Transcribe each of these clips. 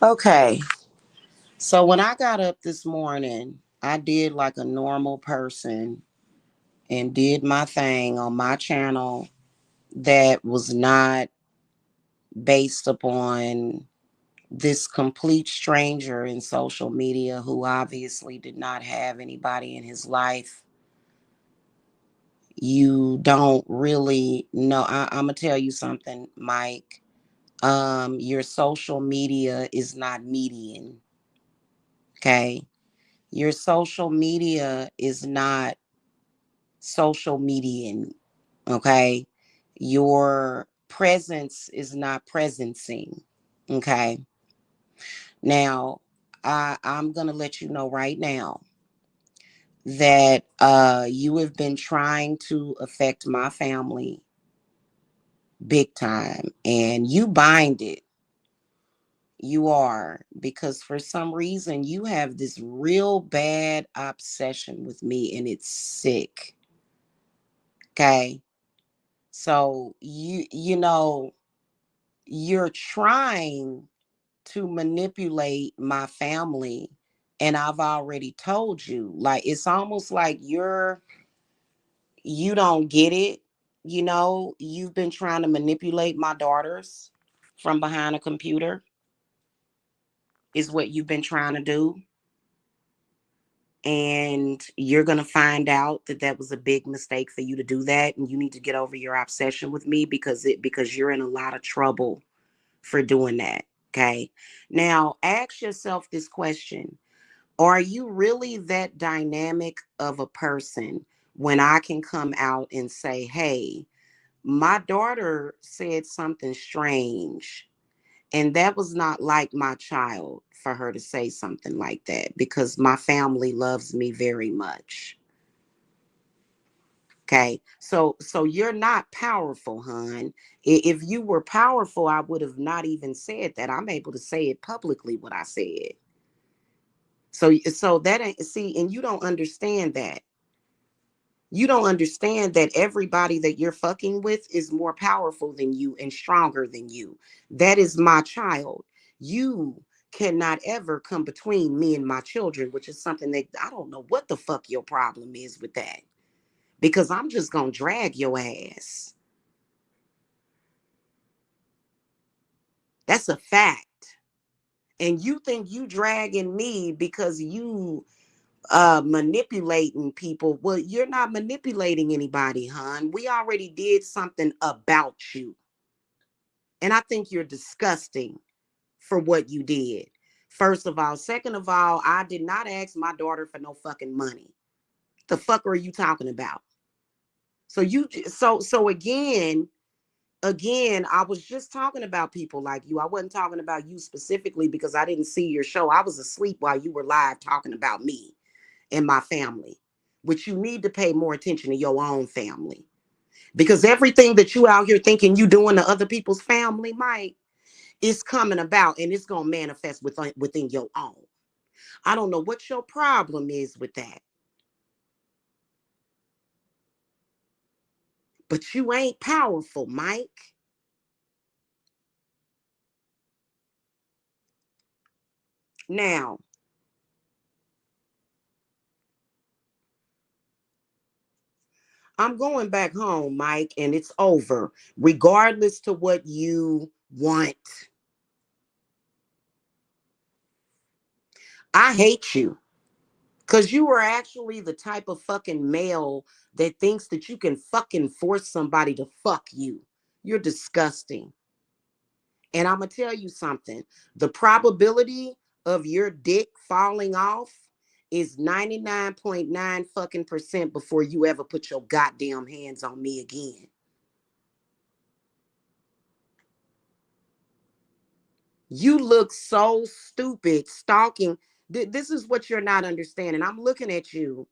Okay, so when I got up this morning, I did like a normal person and did my thing on my channel that was not based upon this complete stranger in social media who obviously did not have anybody in his life. You don't really know. I'm gonna tell you something, Mike. Your social media is not median. Okay, your social media is not social median. Okay, your presence is not presencing. Okay, now I'm gonna let you know right now that you have been trying to affect my family big time, and you bind it. You are, because for some reason you have this real bad obsession with me, and it's sick. Okay, so you're trying to manipulate my family, and I've already told you, like, it's almost like you don't get it. You've been trying to manipulate my daughters from behind a computer, is what you've been trying to do. And you're going to find out that that was a big mistake for you to do that, and you need to get over your obsession with me, because you're in a lot of trouble for doing that. Okay, now ask yourself this question: are you really that dynamic of a person when I can come out and say, hey, my daughter said something strange, and that was not like my child for her to say something like that, because my family loves me very much. Okay, so you're not powerful, hon. If you were powerful, I would have not even said that. I'm able to say it publicly what I said. So that ain't, see, and you don't understand that. You don't understand that everybody that you're fucking with is more powerful than you and stronger than you. That is my child. You cannot ever come between me and my children, which is something that I don't know what the fuck your problem is with that. Because I'm just going to drag your ass. That's a fact. And you think you dragging me because you manipulating people. Well, you're not manipulating anybody, hon. We already did something about you. And I think you're disgusting for what you did. First of all. Second of all, I did not ask my daughter for no fucking money. The fuck are you talking about? So again, I was just talking about people like you. I wasn't talking about you specifically because I didn't see your show. I was asleep while you were live talking about me and my family, which you need to pay more attention to your own family. Because everything that you out here thinking you doing to other people's family, Mike, is coming about, and it's going to manifest within your own. I don't know what your problem is with that, but you ain't powerful, Mike. Now, I'm going back home, Mike, and it's over, regardless to what you want. I hate you. Because you are actually the type of fucking male that thinks that you can fucking force somebody to fuck you. You're disgusting. And I'm going to tell you something. The probability of your dick falling off is 99.9 fucking percent before you ever put your goddamn hands on me again. You look so stupid stalking. This is what you're not understanding. I'm looking at you,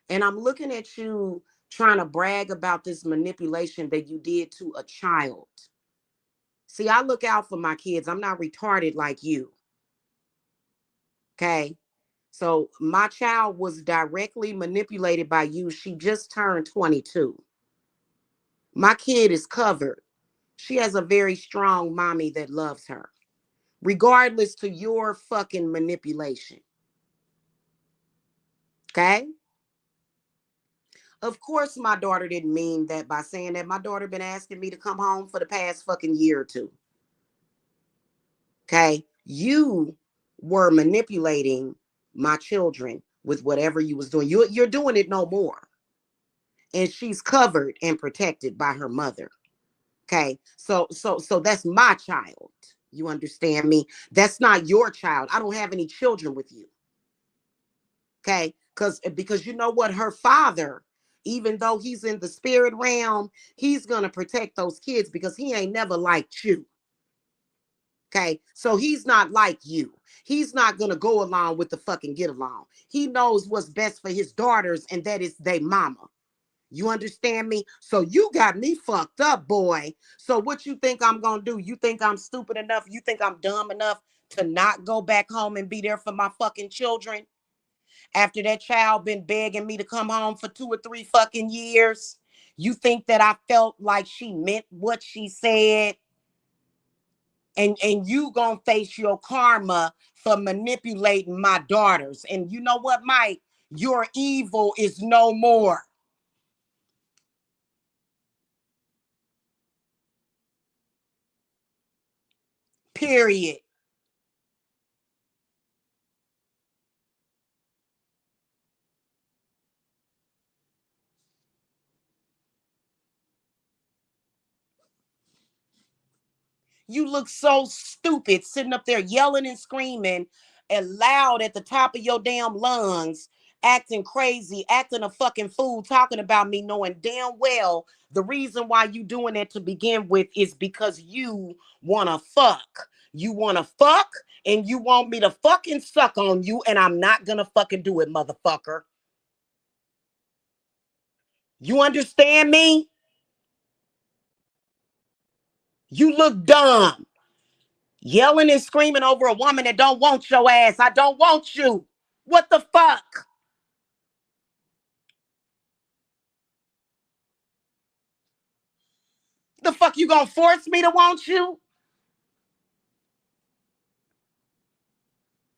and I'm looking at you trying to brag about this manipulation that you did to a child. See, I look out for my kids. I'm not retarded like you. Okay. So my child was directly manipulated by you. She just turned 22. My kid is covered. She has a very strong mommy that loves her. regardless to your fucking manipulation. Okay? Of course, my daughter didn't mean that by saying that. My daughter been asking me to come home for the past fucking year or two. Okay? You were manipulating my children with whatever you was doing. You're doing it no more. And she's covered and protected by her mother. Okay? So that's my child. You understand me? That's not your child. I don't have any children with you. Okay? Because you know what? Her father, even though he's in the spirit realm, he's gonna protect those kids because he ain't never liked you. Okay, so he's not like you. He's not gonna go along with the fucking get along. He knows what's best for his daughters, and that is they mama. You understand me? So you got me fucked up, boy. So what you think I'm gonna do? You think I'm stupid enough? You think I'm dumb enough to not go back home and be there for my fucking children? After that child been begging me to come home for 2 or 3 fucking years, you think that I felt like she meant what she said? And you gonna face your karma for manipulating my daughters. And you know what, Mike? Your evil is no more. Period. You look so stupid sitting up there yelling and screaming and loud at the top of your damn lungs, acting crazy, acting a fucking fool, talking about me, knowing damn well the reason why you doing that to begin with is because you wanna fuck. You wanna fuck and you want me to fucking suck on you, and I'm not gonna fucking do it, motherfucker. You understand me? You look dumb. Yelling and screaming over a woman that don't want your ass. I don't want you. What the fuck? The fuck you gonna force me to want you?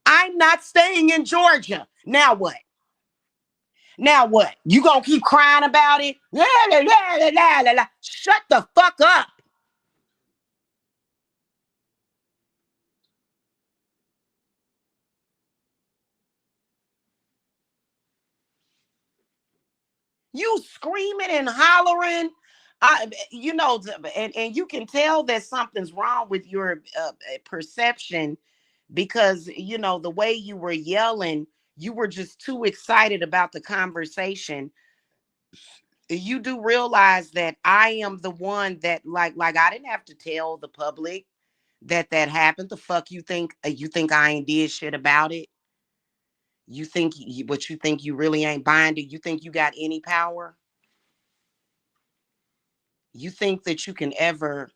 I'm not staying in Georgia. Now what? Now what? You gonna keep crying about it? La, la, la, la, la, la, la. Shut the fuck up. You screaming and hollering. And you can tell that something's wrong with your perception because the way you were yelling, you were just too excited about the conversation. You do realize that I am the one that like I didn't have to tell the public that happened. The fuck you think I ain't did shit about it? But you think you really ain't buying it? You think you got any power? You think that you can ever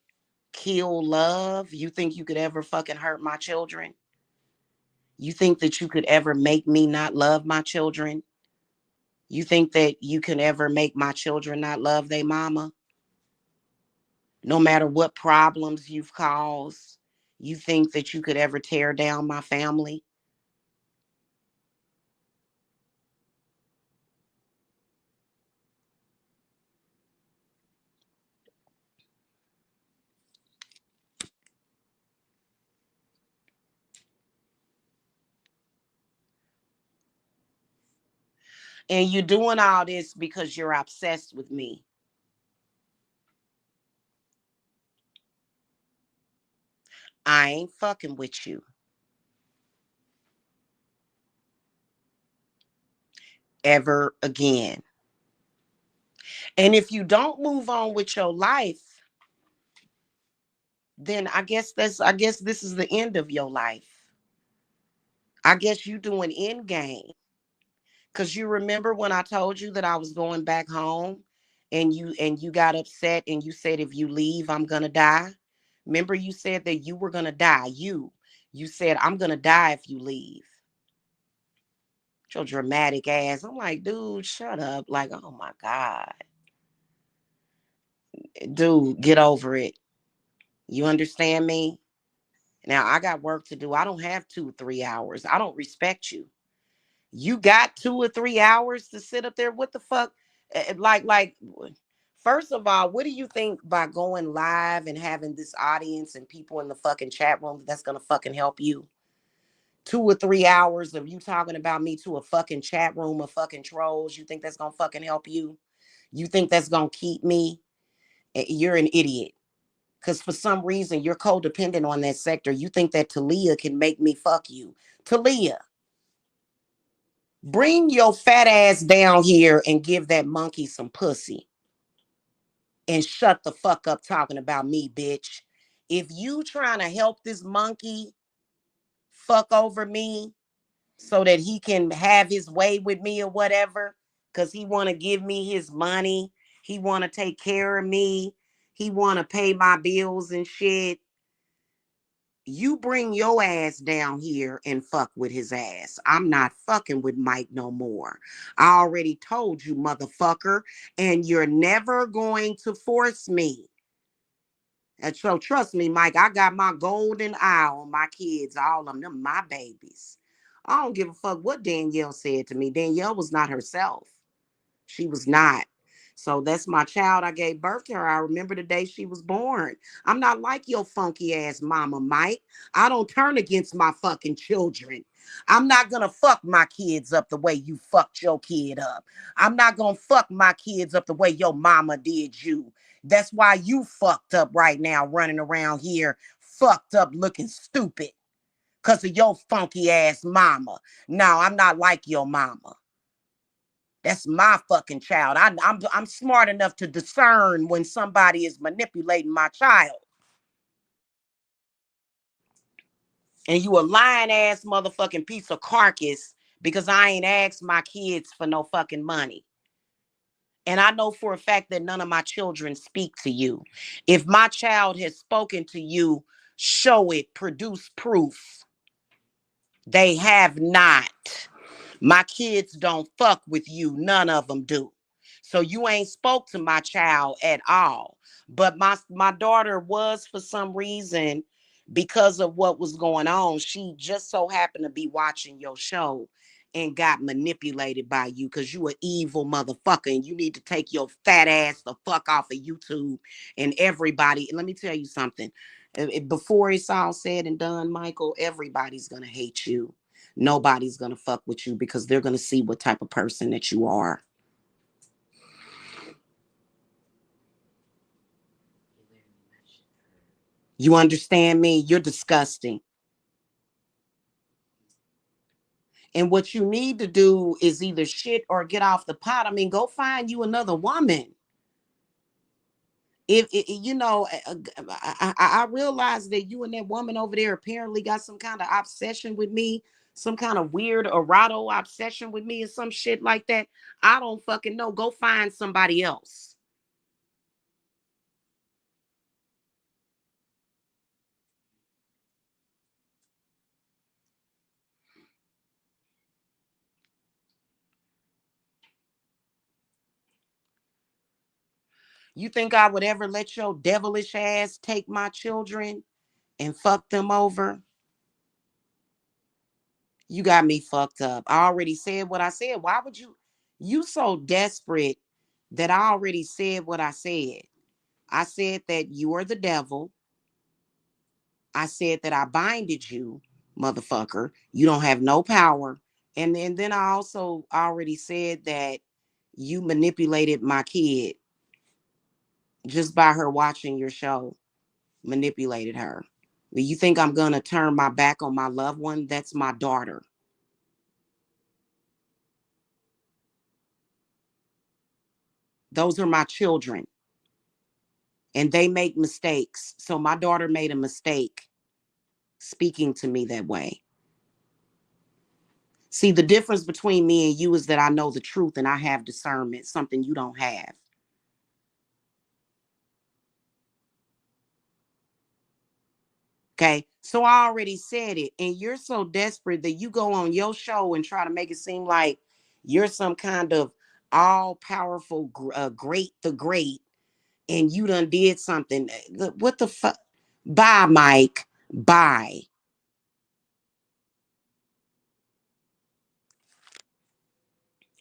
kill love? You think you could ever fucking hurt my children? You think that you could ever make me not love my children? You think that you can ever make my children not love their mama? No matter what problems you've caused, you think that you could ever tear down my family? And you're doing all this because you're obsessed with me. I ain't fucking with you ever again. And if you don't move on with your life, then I guess this is the end of your life. I guess you doing end game. Cause you remember when I told you that I was going back home and you got upset and you said if you leave, I'm gonna die. Remember you said that you were gonna die. You said I'm gonna die if you leave. Your dramatic ass. I'm like, dude, shut up. Like, oh my God. Dude, get over it. You understand me? Now I got work to do. I don't have 2 or 3 hours. I don't respect you. You got 2 or 3 hours to sit up there. What the fuck? Like, first of all, what do you think by going live and having this audience and people in the fucking chat room that's gonna fucking help you? 2 or 3 hours of you talking about me to a fucking chat room of fucking trolls. You think that's gonna fucking help you? You think that's gonna keep me? You're an idiot. Because for some reason you're codependent on that sector. You think that Talia can make me fuck you. Talia, bring your fat ass down here and give that monkey some pussy. And shut the fuck up talking about me, bitch. If you trying to help this monkey fuck over me so that he can have his way with me or whatever, because he want to give me his money, he want to take care of me, he want to pay my bills and shit, you bring your ass down here and fuck with his ass. I'm not fucking with Mike no more. I already told you, motherfucker, and you're never going to force me. And so trust me, Mike, I got my golden eye on my kids, all of them, my babies. I don't give a fuck what Danielle said to me. Danielle was not herself. She was not. So that's my child. I gave birth to her. I remember the day she was born. I'm not like your funky ass mama, Mike. I don't turn against my fucking children. I'm not gonna fuck my kids up the way you fucked your kid up. I'm not gonna fuck my kids up the way your mama did you. That's why you fucked up right now, running around here, fucked up, looking stupid, because of your funky ass mama. No, I'm not like your mama. That's my fucking child. I'm smart enough to discern when somebody is manipulating my child. And you a lying ass motherfucking piece of carcass because I ain't asked my kids for no fucking money. And I know for a fact that none of my children speak to you. If my child has spoken to you, show it, produce proof. They have not. My kids don't fuck with you. None of them do. So you ain't spoke to my child at all. But my daughter was, for some reason, because of what was going on, she just so happened to be watching your show and got manipulated by you because you an evil motherfucker and you need to take your fat ass the fuck off of YouTube and everybody. And let me tell you something. Before it's all said and done, Michael, everybody's gonna hate you. Nobody's gonna fuck with you because they're gonna see what type of person that you are. You understand me? You're disgusting. And what you need to do is either shit or get off the pot. I mean, go find you another woman. If you know, I realize that you and that woman over there apparently got some kind of obsession with me, some kind of weird eroto obsession with me, or some shit like that. I don't fucking know. Go find somebody else. You think I would ever let your devilish ass take my children and fuck them over? You got me fucked up. I already said what I said. Why would you? You so desperate that I already said what I said. I said that you are the devil. I said that I binded you, motherfucker. You don't have no power. And then I also already said that you manipulated my kid just by her watching your show. Manipulated her. You think I'm gonna turn my back on my loved one? That's my daughter. Those are my children. And they make mistakes. So my daughter made a mistake speaking to me that way. See, the difference between me and you is that I know the truth and I have discernment, something you don't have. Okay. So I already said it. And you're so desperate that you go on your show and try to make it seem like you're some kind of all powerful, great, the great, and you done did something. What the fuck? Bye, Mike. Bye.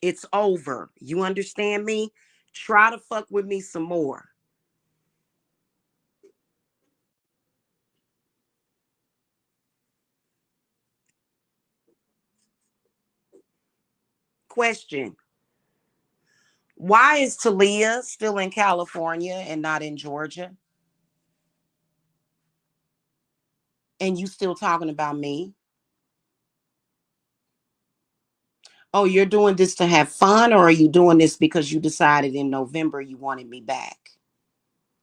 It's over. You understand me? Try to fuck with me some more. Question. Why is Talia still in California and not in Georgia? And you still talking about me? Oh, you're doing this to have fun, or are you doing this because you decided in November you wanted me back?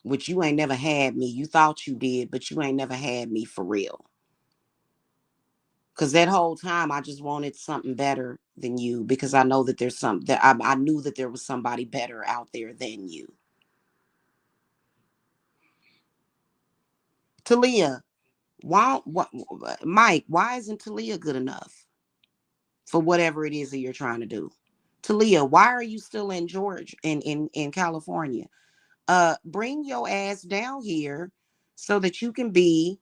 Which you ain't never had me. You thought you did, but you ain't never had me for real. Because that whole time I just wanted something better than you, because I know that there's some that I knew that there was somebody better out there than you. Talia, Mike, why isn't Talia good enough for whatever it is that you're trying to do? Talia, why are you still in Georgia, in California? Bring your ass down here so that you can be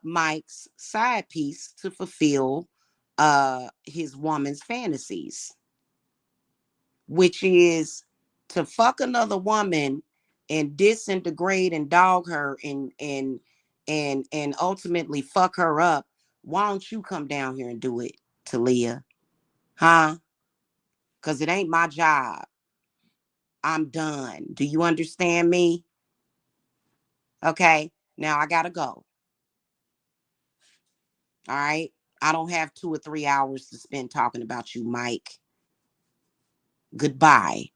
Mike's side piece to fulfill his woman's fantasies, which is to fuck another woman and disintegrate and dog her and ultimately fuck her up. Why don't you come down here and do it, Talia? Huh? Because it ain't my job. I'm done. Do you understand me? Okay. Now I gotta go. All right. I don't have 2 or 3 hours to spend talking about you, Mike. Goodbye.